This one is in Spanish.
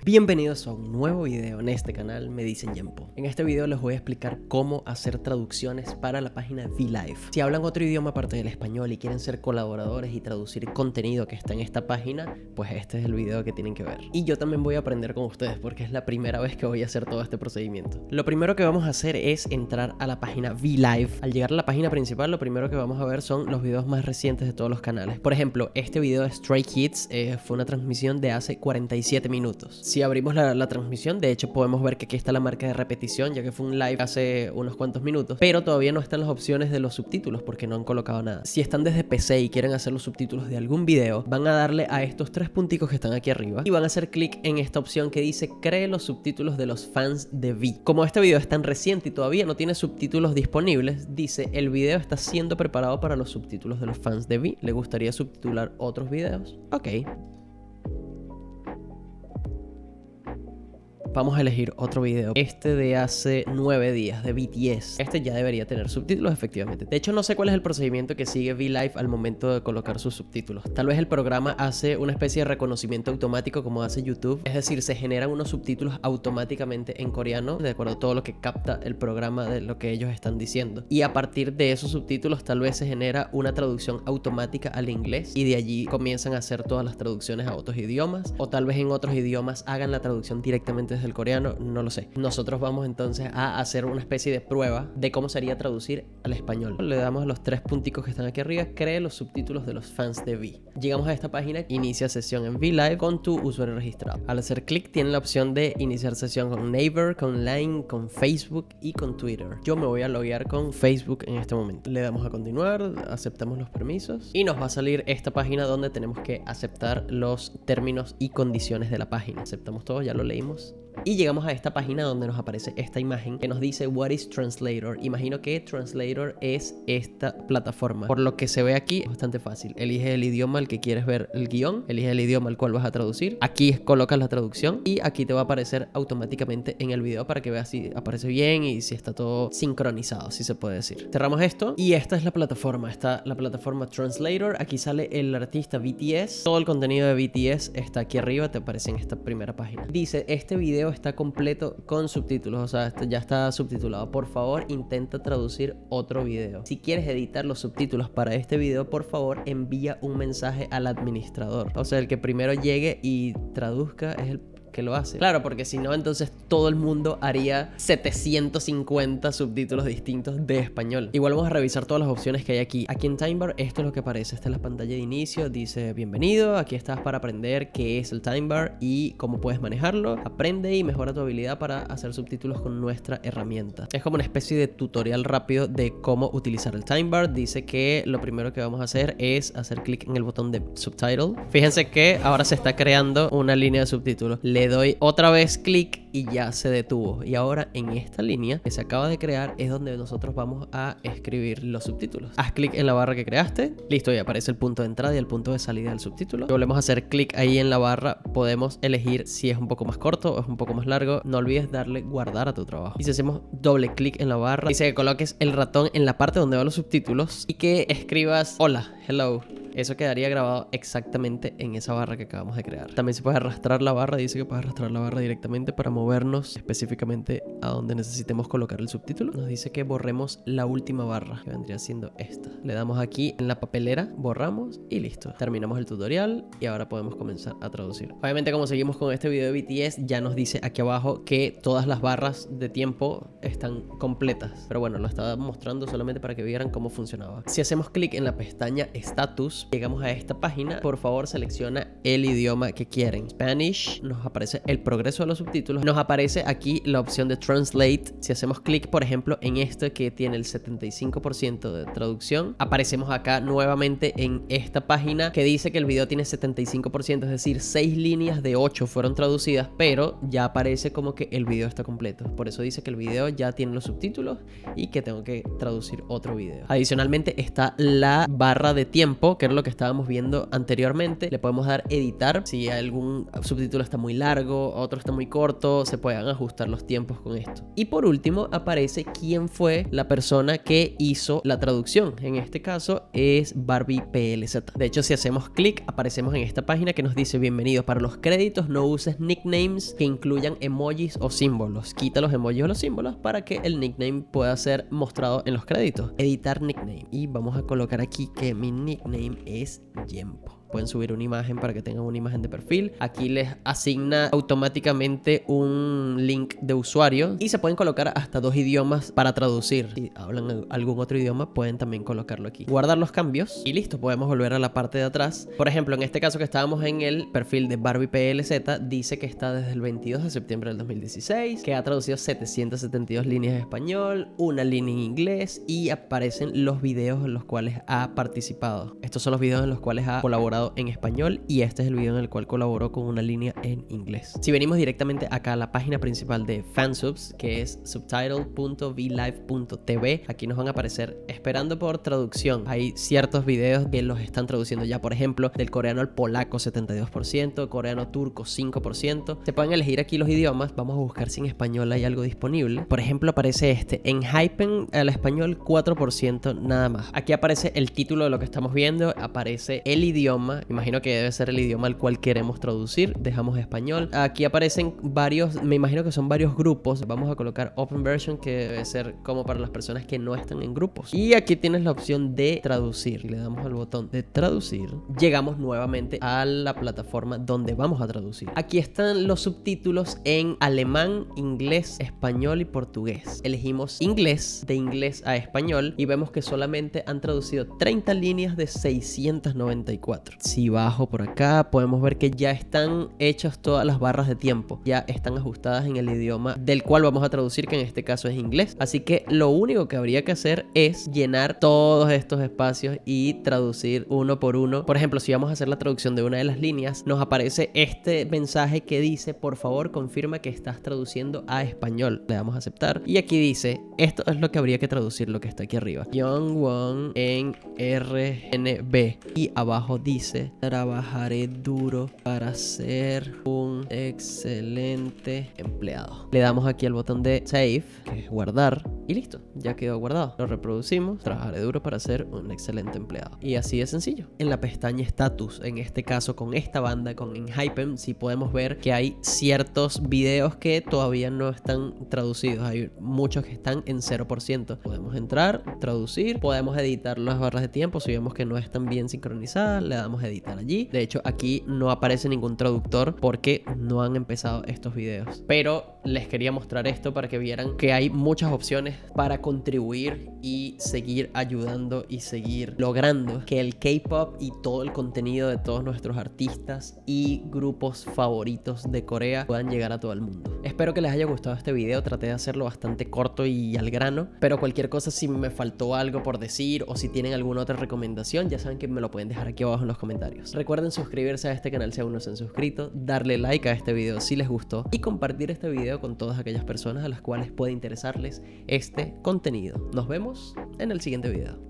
Bienvenidos a un nuevo video en este canal, me dicen Yempo. En este video les voy a explicar cómo hacer traducciones para la página VLive. Si hablan otro idioma aparte del español y quieren ser colaboradores y traducir contenido que está en esta página, pues este es el video que tienen que ver. Y yo también voy a aprender con ustedes porque es la primera vez que voy a hacer todo este procedimiento. Lo primero que vamos a hacer es entrar a la página VLive. Al llegar a la página principal, lo primero que vamos a ver son los videos más recientes de todos los canales. Por ejemplo, este video de Stray Kids fue una transmisión de hace 47 minutos. Si abrimos la transmisión, de hecho podemos ver que aquí está la marca de repetición, ya que fue un live hace unos cuantos minutos, pero todavía no están las opciones de los subtítulos porque no han colocado nada. Si están desde PC y quieren hacer los subtítulos de algún video, van a darle a estos tres punticos que están aquí arriba y van a hacer clic en esta opción que dice cree los subtítulos de los fans de Vi. Como este video es tan reciente y todavía no tiene subtítulos disponibles, dice el video está siendo preparado para los subtítulos de los fans de Vi. ¿Le gustaría subtitular otros videos? Ok. Vamos a elegir otro video, este de hace 9 días, de BTS. Este ya debería tener subtítulos, efectivamente. De hecho, no sé cuál es el procedimiento que sigue VLive al momento de colocar sus subtítulos. Tal vez el programa hace una especie de reconocimiento automático como hace YouTube. Es decir, se generan unos subtítulos automáticamente en coreano, de acuerdo a todo lo que capta el programa de lo que ellos están diciendo. Y a partir de esos subtítulos, tal vez se genera una traducción automática al inglés y de allí comienzan a hacer todas las traducciones a otros idiomas. O tal vez en otros idiomas hagan la traducción directamente desde el coreano, no lo sé. Nosotros vamos entonces a hacer una especie de prueba de cómo sería traducir al español. Le damos a los tres punticos que están aquí arriba, cree los subtítulos de los fans de Vi. Llegamos a esta página, inicia sesión en VLive con tu usuario registrado. Al hacer clic tiene la opción de iniciar sesión con Naver, con Line, con Facebook y con Twitter. Yo me voy a loguear con Facebook en este momento. Le damos a continuar, aceptamos los permisos y nos va a salir esta página donde tenemos que aceptar los términos y condiciones de la página. Aceptamos todo, ya lo leímos. Y llegamos a esta página donde nos aparece esta imagen que nos dice What is Translator. Imagino que Translator es esta plataforma. Por lo que se ve aquí es bastante fácil. Elige el idioma al que quieres ver el guión, elige el idioma al cual vas a traducir. Aquí colocas la traducción y aquí te va a aparecer automáticamente en el video para que veas si aparece bien y si está todo sincronizado, si se puede decir. Cerramos esto y esta es la plataforma. Está la plataforma Translator. Aquí sale el artista BTS. Todo el contenido de BTS está aquí arriba, te aparece en esta primera página. Dice, este video está completo con subtítulos, o sea, ya está subtitulado. Por favor, intenta traducir otro video. Si quieres editar los subtítulos para este video, por favor, envía un mensaje al administrador. O sea, el que primero llegue y traduzca es el que lo hace. Claro, porque si no, entonces todo el mundo haría 750 subtítulos distintos de español. Igual vamos a revisar todas las opciones que hay aquí. Aquí en Timebar, esto es lo que aparece. Esta es la pantalla de inicio. Dice, bienvenido. Aquí estás para aprender qué es el Timebar y cómo puedes manejarlo. Aprende y mejora tu habilidad para hacer subtítulos con nuestra herramienta. Es como una especie de tutorial rápido de cómo utilizar el Timebar. Dice que lo primero que vamos a hacer es hacer clic en el botón de Subtitle. Fíjense que ahora se está creando una línea de subtítulos. Le doy otra vez clic y ya se detuvo. Y ahora en esta línea que se acaba de crear es donde nosotros vamos a escribir los subtítulos. Haz clic en la barra que creaste. Listo, ya aparece el punto de entrada y el punto de salida del subtítulo. Volvemos a hacer clic ahí en la barra. Podemos elegir si es un poco más corto o es un poco más largo. No olvides darle guardar a tu trabajo. Y si hacemos doble clic en la barra, dice que coloques el ratón en la parte donde van los subtítulos y que escribas hola, hello. Eso quedaría grabado exactamente en esa barra que acabamos de crear. También se puede arrastrar la barra. Dice que puedes arrastrar la barra directamente para movernos específicamente a donde necesitemos colocar el subtítulo. Nos dice que borremos la última barra, que vendría siendo esta. Le damos aquí en la papelera, borramos y listo. Terminamos el tutorial y ahora podemos comenzar a traducir. Obviamente, como seguimos con este video de BTS, ya nos dice aquí abajo que todas las barras de tiempo están completas. Pero bueno, lo estaba mostrando solamente para que vieran cómo funcionaba. Si hacemos clic en la pestaña Status, llegamos a esta página. Por favor, selecciona el idioma que quieren. Spanish, nos aparece el progreso de los subtítulos. Nos aparece aquí la opción de Translate. Si hacemos clic, por ejemplo, en este que tiene el 75% de traducción, aparecemos acá nuevamente en esta página que dice que el video tiene 75%, es decir, 6 líneas de 8 fueron traducidas, pero ya aparece como que el video está completo. Por eso dice que el video ya tiene los subtítulos y que tengo que traducir otro video. Adicionalmente está la barra de tiempo que que era lo que estábamos viendo anteriormente. Le podemos dar editar. Si algún subtítulo está muy largo, otro está muy corto, se pueden ajustar los tiempos con esto. Y por último aparece quién fue la persona que hizo la traducción. En este caso es Barbie PLZ. De hecho, si hacemos clic, aparecemos en esta página que nos dice: bienvenido, para los créditos no uses nicknames que incluyan emojis o símbolos. Quita los emojis o los símbolos para que el nickname pueda ser mostrado en los créditos. Editar nickname. Y vamos a colocar aquí que mi nickname es Yempo. Pueden subir una imagen para que tengan una imagen de perfil. Aquí les asigna automáticamente un link de usuario y se pueden colocar hasta 2 idiomas para traducir. Si hablan algún otro idioma, pueden también colocarlo aquí. Guardar los cambios y listo, podemos volver a la parte de atrás. Por ejemplo, en este caso que estábamos en el perfil de Barbie PLZ, dice que está desde el 22 de septiembre del 2016, que ha traducido 772 líneas en español, una línea en inglés, y aparecen los videos en los cuales ha participado. Estos son los videos en los cuales ha colaborado en español y este es el video en el cual colaboró con una línea en inglés. Si venimos directamente acá a la página principal de Fansubs, que es subtitle.vlive.tv, aquí nos van a aparecer esperando por traducción. Hay ciertos videos que los están traduciendo ya, por ejemplo, del coreano al polaco 72%, coreano turco 5%. Se pueden elegir aquí los idiomas. Vamos a buscar si en español hay algo disponible. Por ejemplo, aparece este en Hypen al español 4% nada más. Aquí aparece el título de lo que estamos viendo, aparece el idioma. Imagino que debe ser el idioma al cual queremos traducir. Dejamos español. Aquí aparecen varios, me imagino que son varios grupos. Vamos a colocar Open Version, que debe ser como para las personas que no están en grupos. Y aquí tienes la opción de traducir. Y le damos al botón de traducir. Llegamos nuevamente a la plataforma donde vamos a traducir. Aquí están los subtítulos en alemán, inglés, español y portugués. Elegimos inglés, de inglés a español, y vemos que solamente han traducido 30 líneas de 694. Si bajo por acá, podemos ver que ya están hechas todas las barras de tiempo. Ya están ajustadas en el idioma del cual vamos a traducir, que en este caso es inglés. Así que lo único que habría que hacer es llenar todos estos espacios y traducir uno por uno. Por ejemplo, si vamos a hacer la traducción de una de las líneas, nos aparece este mensaje que dice: por favor, confirma que estás traduciendo a español. Le damos a aceptar. Y aquí dice: esto es lo que habría que traducir, lo que está aquí arriba. Youngwon en RNB. Y abajo dice: trabajaré duro para ser un excelente empleado. Le damos aquí al botón de save, que es guardar, y listo, ya quedó guardado. Lo reproducimos: trabajaré duro para ser un excelente empleado. Y así de sencillo. En la pestaña status, en este caso con esta banda, con Enhypen, sí podemos ver que hay ciertos videos que todavía no están traducidos. Hay muchos que están en 0%. Podemos entrar, traducir, podemos editar las barras de tiempo. Si vemos que no están bien sincronizadas, le damos a editar allí. De hecho, aquí no aparece ningún traductor porque no han empezado estos videos. Pero les quería mostrar esto para que vieran que hay muchas opciones para contribuir y seguir ayudando y seguir logrando que el K-pop y todo el contenido de todos nuestros artistas y grupos favoritos de Corea puedan llegar a todo el mundo. Espero que les haya gustado este video. Traté de hacerlo bastante corto y al grano, pero cualquier cosa, si me faltó algo por decir o si tienen alguna otra recomendación, ya saben que me lo pueden dejar aquí abajo en los comentarios. Recuerden suscribirse a este canal si aún no se han suscrito, darle like a este video si les gustó y compartir este video con todas aquellas personas a las cuales puede interesarles este contenido. Nos vemos en el siguiente video.